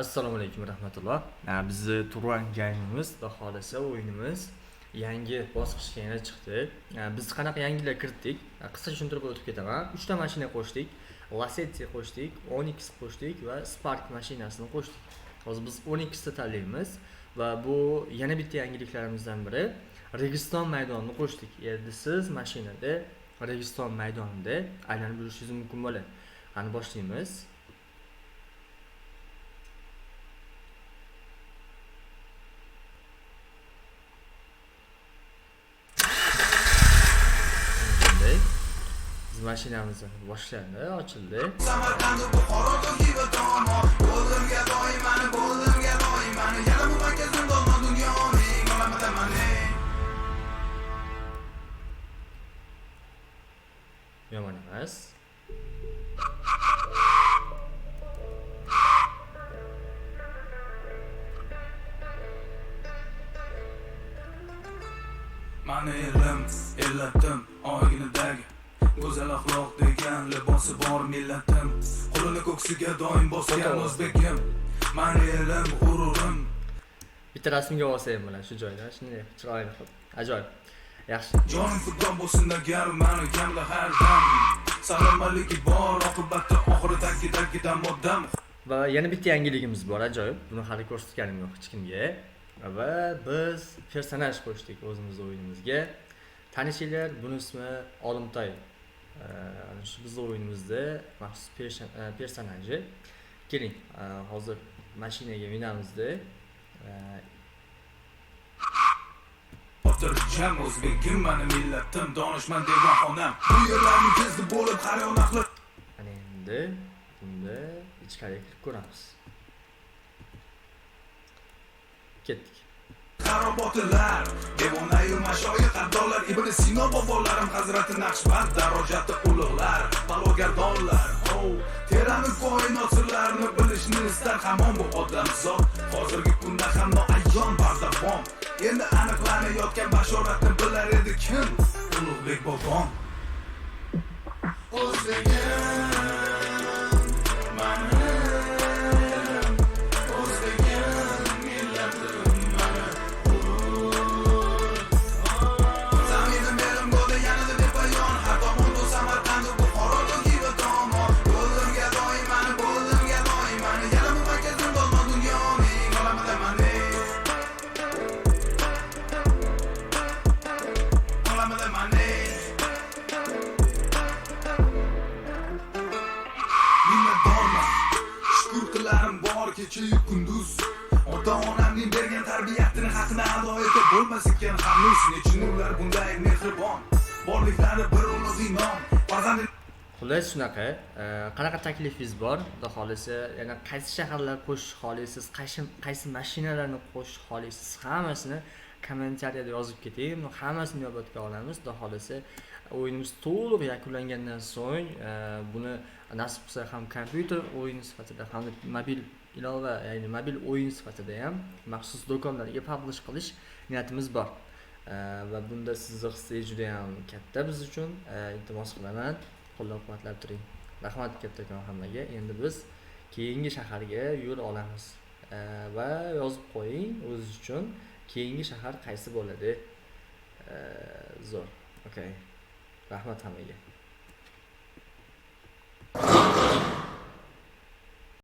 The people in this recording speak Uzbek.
Assalomu alaykum rahmatulloh. Bizni Turan Gamingimiz, xudo xolasa o'yinimiz yangi bosqichga yana chiqdi. Biz qanaqa yangilar kiritdik? Qisqa tushuntirib o'tib ketaman. 3 ta mashina qo'shdik. Lacetti qo'shdik, Onyx qo'shdik va Spark mashinasini qo'shdik. Hozir biz Onyx ta tanlaymiz va bu yana bitta yangiliklarimizdan biri. Registon maydonini qo'shdik. Endi siz mashinada Registon maydonida aylanib yurishingiz mumkin bo'ladi. Qani boshlaymiz. Mashinamiz boshlandi, ochildi. Samarqand Buxoroda giba tomo, bo'limga doimani, bo'limga doimani, yana bu markazim dolma dunyoning olamida mani. Yomon emas. Mani ellatim oynidagi go'zal axloq degan libosi bor millatim, qo'lini ko'ksiga doim bosgan o'zbekim, mani elim g'ururim. Bitta rasmga olsam bilan shu joyda, shunday chiroyli qilib. Ajoyib. Yaxshi. Jonim futbol bo'lsin agar mani kamda har dam. Salomatligi bor oqibatda oxiridagidan moddam. Va yana bitta yangiligimiz bor, ajoyib. Buni hali ko'rsatganim yo'q hech kimga. Va biz personaj qo'shdik o'zimiz o'yinimizga. Tanishinglar, buni ismi Olimtoy. Shu bizning o'yinimizda maxsus personaji. Keling, hozir mashinaga minamizda. Xotirjam o'zbekim, mani millatim, donishmand devonxonam. Bu yerlarni kezdi bo'lib qaryon aqli. Ana endi bunda ichkariga kirib ko'ramiz. Ketdik. Xarobotilar, devonayu mashoyix ardonlar, Ibn Sino bobolarim, Hazrati Naqshband, darajatda ulug'lar, balogardonlar. Terani koinot sirlarini bilishni istar hamon bu odamzod. Hozirgi kunda ham noayon bardavom. Endi aniqlanayotgan bashoratni bilar edi kim? Ulug'bek bobom. O'zbegim, mani kecha-yu kunduz ota-onamning bergan tarbiyatini haqini ado etib bo'lmas ekan hanuz. Nechun ular bunday mehribon, borliklari bir ulug' inom. Xullas shunaqa, qanaqa taklifingiz bor? Xudo xolasa, yana qaysi shaharlar qo'shish xohlaysiz, qaysi mashinalarni qo'shish xohlaysiz, hammasini kommentariyada yozib keting. Hammasini inobatga olamiz. Xudo xolasa, o'yinimiz to'liq yakunlangandan so'ng buni nasib qilsa ham kompyuter o'yini sifatida ham mobil ilova, ya'ni mobil o'yin sifatida ham maxsus do'konlarga publish qilish niyatimiz bor. Va bunda sizning hissangiz juda ham katta biz uchun. Iltimos qilaman, qo'llab-quvvatlab turing. Rahmat kattakon hammaga. Endi biz keyingi shaharga yo'l olamiz. Va yozib qo'ying o'zingiz uchun keyingi shahar qaysi bo'ladi? Zo'r. Okay. Rahmat hammaga.